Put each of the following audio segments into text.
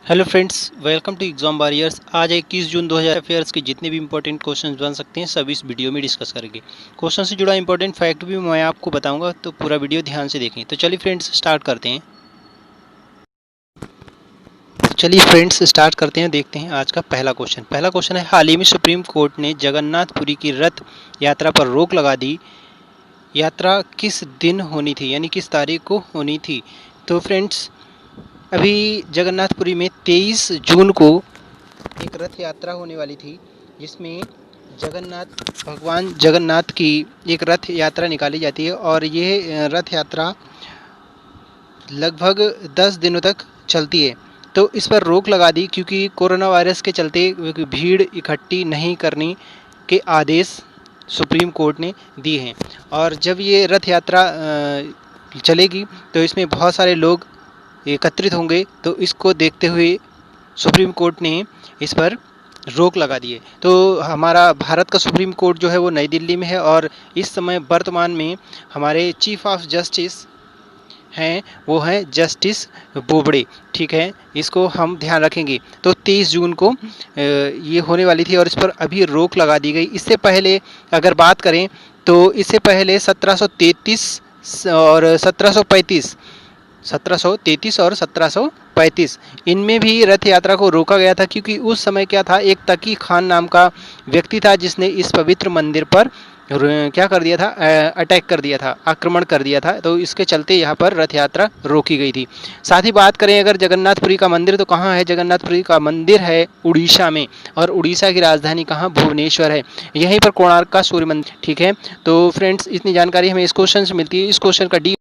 Hello friends, welcome to exam warriors. आज 21 जून 2000 affairs के जितने भी इंपॉर्टेंट क्वेश्चंस बन सकते हैं सब इस वीडियो में डिस्कस करेंगे। क्वेश्चन से जुड़ा इंपॉर्टेंट फैक्ट भी मैं आपको बताऊंगा, तो पूरा वीडियो ध्यान से देखें। तो चलिए फ्रेंड्स स्टार्ट करते हैं। देखते हैं आज का पहला क्वेश्चन। पहला क्वेश्चन है, हाल ही में सुप्रीम कोर्ट ने जगन्नाथपुरी की रथ यात्रा पर रोक लगा दी। यात्रा किस दिन होनी थी, यानी किस तारीख को होनी थी? तो फ्रेंड्स, अभी जगन्नाथपुरी में 23 जून को एक रथ यात्रा होने वाली थी, जिसमें भगवान जगन्नाथ की एक रथ यात्रा निकाली जाती है। और ये रथ यात्रा लगभग 10 दिनों तक चलती है। तो इस पर रोक लगा दी क्योंकि कोरोना वायरस के चलते भीड़ इकट्ठी नहीं करने के आदेश सुप्रीम कोर्ट ने दिए हैं। और जब ये रथ यात्रा चलेगी तो इसमें बहुत सारे लोग एकत्रित होंगे, तो इसको देखते हुए सुप्रीम कोर्ट ने इस पर रोक लगा दी है। तो हमारा भारत का सुप्रीम कोर्ट जो है वो नई दिल्ली में है, और इस समय वर्तमान में हमारे चीफ ऑफ जस्टिस हैं, वो हैं जस्टिस बोबड़े। ठीक है, इसको हम ध्यान रखेंगे। तो 23 जून को ये होने वाली थी और इस पर अभी रोक लगा दी गई। इससे पहले अगर बात करें तो इससे पहले 1733 और 1733 और 1735 इनमें भी रथ यात्रा को रोका गया था, क्योंकि उस समय क्या था, एक तकी खान नाम का व्यक्ति था जिसने इस पवित्र मंदिर पर क्या कर दिया था, अटैक कर दिया था, आक्रमण कर दिया था। तो इसके चलते यहाँ पर रथ यात्रा रोकी गई थी। साथ ही बात करें अगर जगन्नाथपुरी का मंदिर, तो कहाँ है जगन्नाथपुरी का मंदिर? है उड़ीसा में, और उड़ीसा की राजधानी कहाँ? भुवनेश्वर है। यहीं पर कोणार्क का सूर्य मंदिर। ठीक है, तो फ्रेंड्स इतनी जानकारी हमें इस क्वेश्चन से मिलती है। इस क्वेश्चन का डी।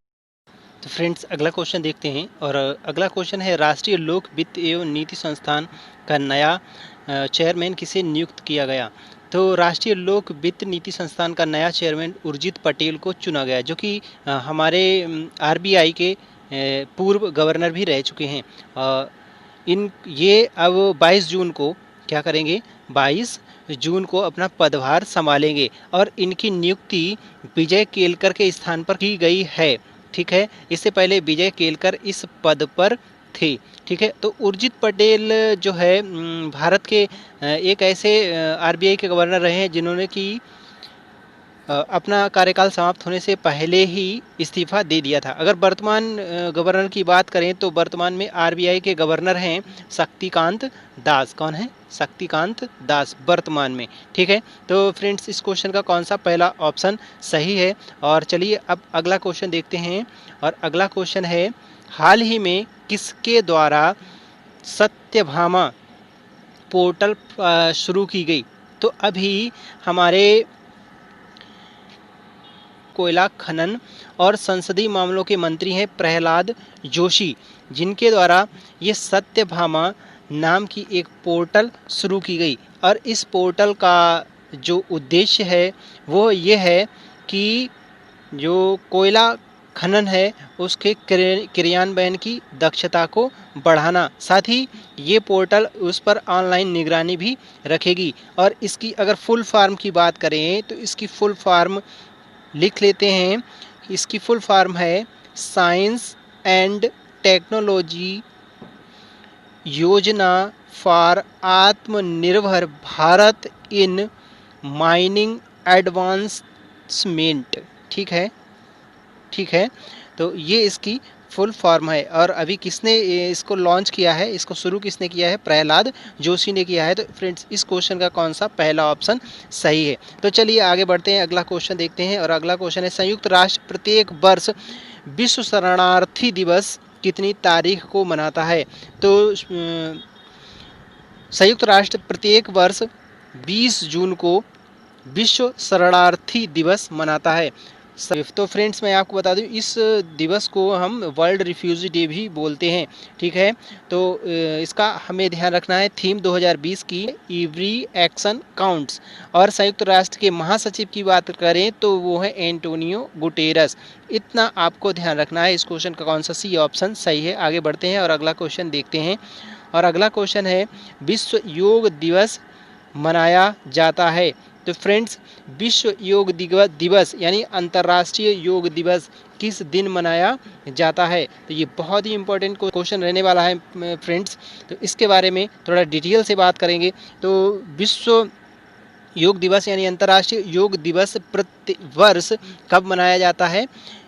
तो फ्रेंड्स अगला क्वेश्चन देखते हैं, और अगला क्वेश्चन है, राष्ट्रीय लोक वित्त एवं नीति संस्थान का नया चेयरमैन किसे नियुक्त किया गया? तो राष्ट्रीय लोक वित्त नीति संस्थान का नया चेयरमैन उर्जित पटेल को चुना गया, जो कि हमारे आरबीआई के पूर्व गवर्नर भी रह चुके हैं। ये अब 22 जून को क्या करेंगे? 22 जून को अपना पदभार संभालेंगे, और इनकी नियुक्ति विजय केलकर के स्थान पर की गई है। ठीक है, इससे पहले विजय केलकर इस पद पर थे। ठीक है, तो उर्जित पटेल जो है भारत के एक ऐसे आरबीआई के गवर्नर रहे हैं जिन्होंने कि अपना कार्यकाल समाप्त होने से पहले ही इस्तीफा दे दिया था। अगर वर्तमान गवर्नर की बात करें तो वर्तमान में आरबीआई के गवर्नर हैं शक्तिकांत दास। कौन है? शक्तिकांत दास वर्तमान में। ठीक है, तो फ्रेंड्स इस क्वेश्चन का कौन सा पहला ऑप्शन सही है? और चलिए अब अगला क्वेश्चन देखते हैं, और अगला क्वेश्चन है, हाल ही में किसके द्वारा सत्यभामा पोर्टल शुरू की गई? तो अभी हमारे कोयला खनन और संसदीय मामलों के मंत्री हैं प्रहलाद जोशी, जिनके द्वारा ये सत्यभामा नाम की एक पोर्टल शुरू की गई। और इस पोर्टल का जो उद्देश्य है वो ये है कि जो कोयला खनन है उसके क्रियान्वयन की दक्षता को बढ़ाना। साथ ही ये पोर्टल उस पर ऑनलाइन निगरानी भी रखेगी। और इसकी अगर फुल फॉर्म की बात करें तो इसकी फुल फॉर्म लिख लेते हैं। इसकी फुल फॉर्म है साइंस एंड टेक्नोलॉजी योजना फॉर आत्मनिर्भर भारत इन माइनिंग एडवांसमेंट। ठीक है, ठीक है, तो ये इसकी फुल फॉर्म है। और अभी किसने इसको लॉन्च किया है, इसको शुरू किसने किया है? प्रहलाद जोशी ने किया है। तो फ्रेंड्स इस क्वेश्चन का कौन सा पहला ऑप्शन सही है? तो चलिए आगे बढ़ते हैं, अगला क्वेश्चन देखते हैं। और अगला क्वेश्चन है, संयुक्त राष्ट्र प्रत्येक वर्ष विश्व शरणार्थी दिवस कितनी तारीख को मनाता है? तो संयुक्त राष्ट्र प्रत्येक वर्ष 20 जून को विश्व शरणार्थी दिवस मनाता है। तो फ्रेंड्स मैं आपको बता दूं, इस दिवस को हम वर्ल्ड रिफ्यूजी डे भी बोलते हैं। ठीक है, तो इसका हमें ध्यान रखना है। थीम 2020 की एवरी एक्शन काउंट्स। और संयुक्त राष्ट्र के महासचिव की बात करें तो वो है एंटोनियो गुटेरस। इतना आपको ध्यान रखना है। इस क्वेश्चन का कौन सा सी ऑप्शन सही है? आगे बढ़ते हैं और अगला क्वेश्चन देखते हैं। और अगला क्वेश्चन है, विश्व योग दिवस मनाया जाता है? तो फ्रेंड्स विश्व योग दिवस यानी अंतर्राष्ट्रीय योग दिवस किस दिन मनाया जाता है? तो ये बहुत ही इंपॉर्टेंट क्वेश्चन रहने वाला है फ्रेंड्स। तो इसके बारे में थोड़ा डिटेल से बात करेंगे। तो विश्व योग दिवस यानी अंतर्राष्ट्रीय योग दिवस प्रति वर्ष कब मनाया जाता है?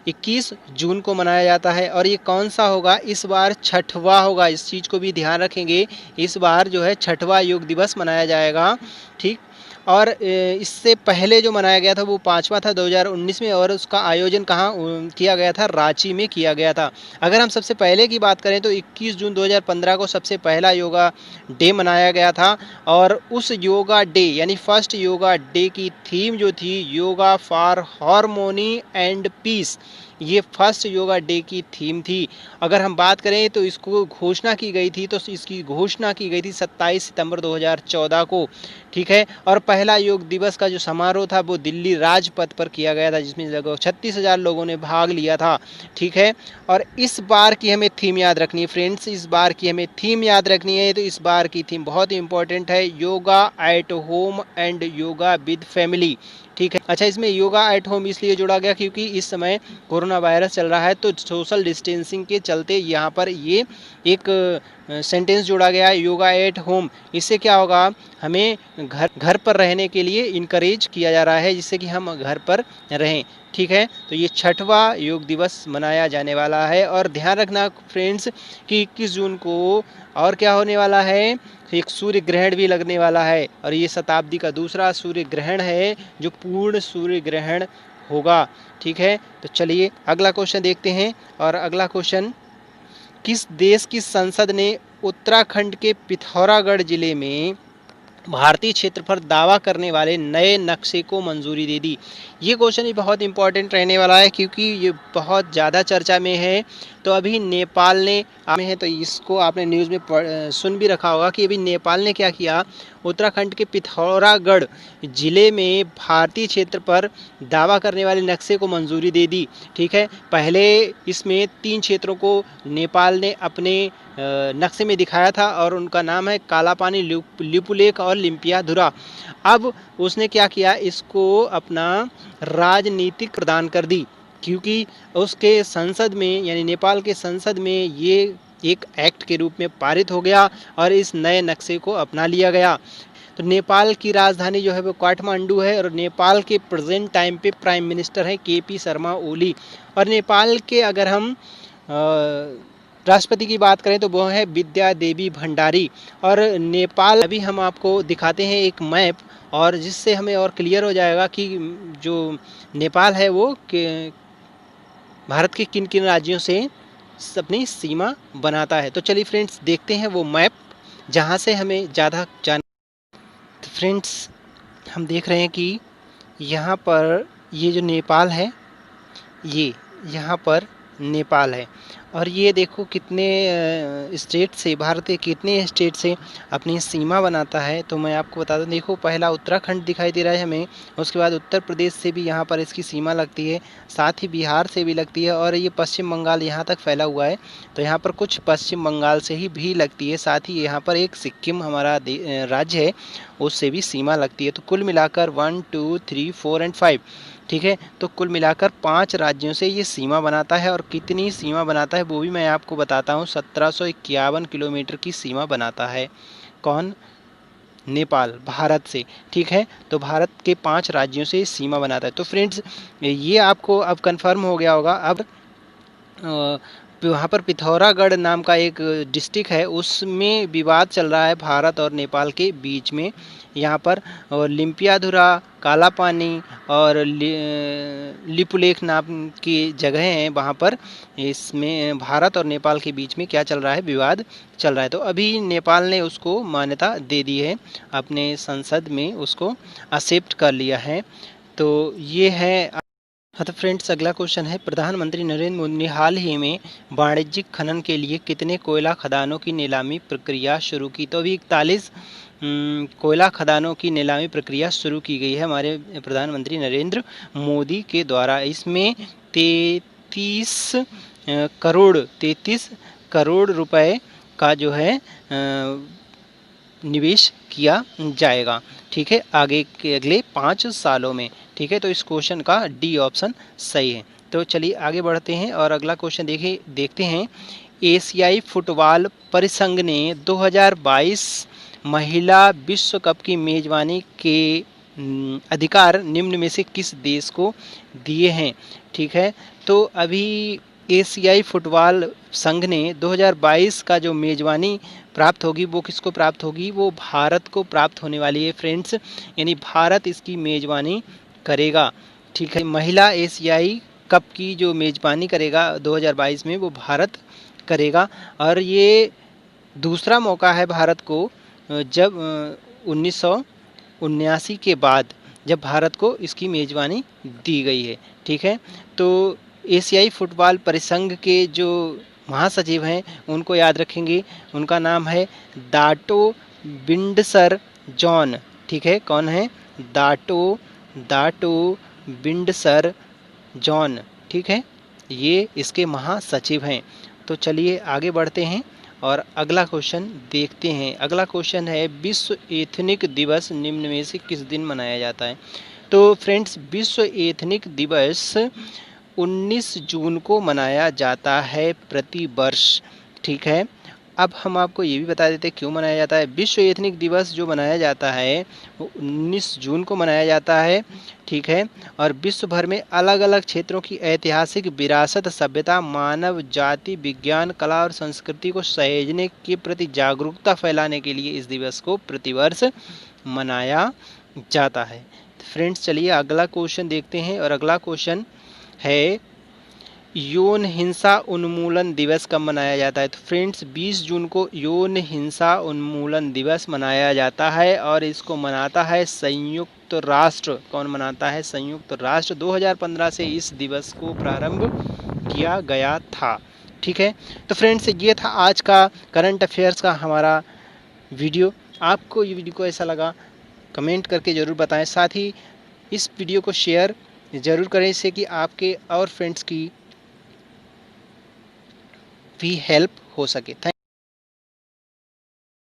21 जून को मनाया जाता है। और ये कौन सा होगा? इस बार छठवां होगा। इस चीज़ को भी ध्यान रखेंगे, इस बार जो है छठवां योग दिवस मनाया जाएगा। ठीक। और इससे पहले जो मनाया गया था वो 5वां था 2019 में, और उसका आयोजन कहाँ किया गया था? रांची में किया गया था। अगर हम सबसे पहले की बात करें तो 21 जून 2015 को सबसे पहला योगा डे मनाया गया था। और उस योगा डे यानी फर्स्ट योगा डे की थीम जो थी, yoga for harmony and peace, ये फर्स्ट योगा डे की थीम थी। अगर हम बात करें तो इसको घोषणा की गई थी, तो इसकी घोषणा की गई थी 27 सितंबर 2014 को। ठीक है। और पहला योग दिवस का जो समारोह था वो दिल्ली राजपथ पर किया गया था, जिसमें लगभग 36,000 लोगों ने भाग लिया था। ठीक है। और इस बार की हमें थीम याद रखनी है फ्रेंड्स, इस बार की हमें थीम याद रखनी है। तो इस बार की थीम बहुत ही इंपॉर्टेंट है, yoga at home and yoga with family. ठीक है। अच्छा, इसमें योगा एट होम इसलिए जोड़ा गया क्योंकि इस समय कोरोना वायरस चल रहा है, तो सोशल डिस्टेंसिंग के चलते यहाँ पर ये एक सेंटेंस जोड़ा गया है, योगा एट होम। इससे क्या होगा? हमें घर पर रहने के लिए इनकरेज किया जा रहा है, जिससे कि हम घर पर रहें। ठीक है। तो ये छठवां योग दिवस मनाया जाने वाला है। और ध्यान रखना फ्रेंड्स कि 21 जून को और क्या होने वाला है? एक सूर्य ग्रहण भी लगने वाला है, और ये शताब्दी का दूसरा सूर्य ग्रहण है जो पूर्ण सूर्य ग्रहण होगा। ठीक है। तो चलिए अगला क्वेश्चन देखते हैं। और अगला क्वेश्चन, किस देश की संसद ने उत्तराखंड के पिथौरागढ़ जिले में भारतीय क्षेत्र पर दावा करने वाले नए नक्शे को मंजूरी दे दी? ये क्वेश्चन भी बहुत इंपॉर्टेंट रहने वाला है क्योंकि ये बहुत ज़्यादा चर्चा में है। तो अभी नेपाल ने में है, तो इसको आपने न्यूज़ में सुन भी रखा होगा कि अभी नेपाल ने क्या किया? उत्तराखंड के पिथौरागढ़ जिले में भारतीय क्षेत्र पर दावा करने वाले नक्शे को मंजूरी दे दी। ठीक है। पहले इसमें 3 क्षेत्रों को नेपाल ने अपने नक्शे में दिखाया था, और उनका नाम है कालापानी, लिपुलेख और लिम्पियाधुरा। अब उसने क्या किया? इसको अपना राजनीतिक प्रदान कर दी, क्योंकि उसके संसद में यानी नेपाल के संसद में ये एक एक्ट के रूप में पारित हो गया और इस नए नक्शे को अपना लिया गया। तो नेपाल की राजधानी जो है वो काठमांडू है, और नेपाल के प्रेजेंट टाइम पे प्राइम मिनिस्टर है केपी शर्मा ओली। और नेपाल के अगर हम राष्ट्रपति की बात करें तो वो है विद्या देवी भंडारी। और नेपाल, अभी हम आपको दिखाते हैं एक मैप, और जिससे हमें और क्लियर हो जाएगा कि जो नेपाल है वो भारत के किन किन राज्यों से अपनी सीमा बनाता है। तो चलिए फ्रेंड्स देखते हैं वो मैप, जहाँ से हमें ज़्यादा जान। तो फ्रेंड्स हम देख रहे हैं कि यहाँ पर ये जो नेपाल है, ये यहाँ पर नेपाल है। और ये देखो कितने स्टेट से, भारत के कितने स्टेट से अपनी सीमा बनाता है। तो मैं आपको बता दूं, देखो पहला उत्तराखंड दिखाई दे रहा है हमें, उसके बाद उत्तर प्रदेश से भी यहाँ पर इसकी सीमा लगती है, साथ ही बिहार से भी लगती है, और ये पश्चिम बंगाल यहाँ तक फैला हुआ है। तो यहाँ पर कुछ पश्चिम बंगाल से ही भी लगती है, साथ ही यहाँ पर एक सिक्किम हमारा राज्य है, उससे भी सीमा लगती है। तो कुल मिलाकर 1 2 3 4 एंड 5। ठीक है। तो कुल मिलाकर 5 राज्यों से ये सीमा बनाता है। और कितनी सीमा बनाता है वो भी मैं आपको बताता हूँ, 1751 किलोमीटर की सीमा बनाता है। कौन? नेपाल, भारत से। ठीक है। तो भारत के 5 राज्यों से सीमा बनाता है। तो फ्रेंड्स ये आपको अब कंफर्म हो गया होगा। अब वहाँ पर पिथौरागढ़ नाम का एक डिस्ट्रिक्ट है, उसमें विवाद चल रहा है भारत और नेपाल के बीच में। यहाँ पर और लिम्पियाधुरा, काला पानी और लिपुलेख नाम की जगह हैं, वहाँ पर इसमें भारत और नेपाल के बीच में क्या चल रहा है? विवाद चल रहा है। तो अभी नेपाल ने उसको मान्यता दे दी है, अपने संसद में उसको एक्सेप्ट कर लिया है। तो ये है। हाँ तो फ्रेंड्स अगला क्वेश्चन है, प्रधानमंत्री नरेंद्र मोदी ने हाल ही में वाणिज्यिक खनन के लिए कितने कोयला खदानों की नीलामी प्रक्रिया शुरू की? तो अभी 41 कोयला खदानों की नीलामी प्रक्रिया शुरू की गई है हमारे प्रधानमंत्री नरेंद्र मोदी के द्वारा। इसमें 33 करोड़ रुपए का जो है निवेश किया जाएगा। ठीक है। आगे के अगले 5 सालों में। ठीक है। तो इस क्वेश्चन का डी ऑप्शन सही है। तो चलिए आगे बढ़ते हैं और अगला क्वेश्चन देखते हैं। एशियाई फुटबॉल परिसंघ ने 2022 महिला विश्व कप की मेजबानी के अधिकार निम्न में से किस देश को दिए हैं? ठीक है, तो अभी एशियाई फुटबॉल संघ ने 2022 का जो मेजबानी प्राप्त होगी वो किसको प्राप्त होगी? वो भारत को प्राप्त होने वाली है फ्रेंड्स, यानी भारत इसकी मेजबानी करेगा। ठीक है, महिला एशियाई कप की जो मेजबानी करेगा 2022 में वो भारत करेगा। और ये दूसरा मौका है भारत को जब 1979 के बाद जब भारत को इसकी मेजबानी दी गई है। ठीक है, तो एशियाई फुटबॉल परिसंघ के जो महासचिव हैं उनको याद रखेंगे, उनका नाम है दाटो बिंडसर जॉन। ठीक है, कौन है? दाटो बिंडसर जॉन। ठीक है, ये इसके महासचिव हैं। तो चलिए आगे बढ़ते हैं और अगला क्वेश्चन देखते हैं। अगला क्वेश्चन है विश्व एथनिक दिवस निम्न में से किस दिन मनाया जाता है? तो फ्रेंड्स, विश्व एथनिक दिवस 19 जून को मनाया जाता है प्रति वर्ष। ठीक है, अब हम आपको ये भी बता देते हैं क्यों मनाया जाता है। विश्व एथनिक दिवस जो मनाया जाता है वो 19 जून को मनाया जाता है। ठीक है, और विश्व भर में अलग अलग क्षेत्रों की ऐतिहासिक विरासत, सभ्यता, मानव जाति, विज्ञान, कला और संस्कृति को सहेजने के प्रति जागरूकता फैलाने के लिए इस दिवस को प्रतिवर्ष मनाया जाता है। फ्रेंड्स, चलिए अगला क्वेश्चन देखते हैं और अगला क्वेश्चन है यौन हिंसा उन्मूलन दिवस कब मनाया जाता है? तो फ्रेंड्स, 20 जून को यौन हिंसा उन्मूलन दिवस मनाया जाता है और इसको मनाता है संयुक्त राष्ट्र। कौन मनाता है? संयुक्त राष्ट्र। 2015 से इस दिवस को प्रारंभ किया गया था। ठीक है, तो फ्रेंड्स, ये था आज का करंट अफेयर्स का हमारा वीडियो। आपको ये वीडियो कैसा लगा कमेंट करके ज़रूर बताएं। साथ ही इस वीडियो को शेयर ज़रूर करें, इससे कि आपके और फ्रेंड्स की भी हेल्प हो सके। थैंक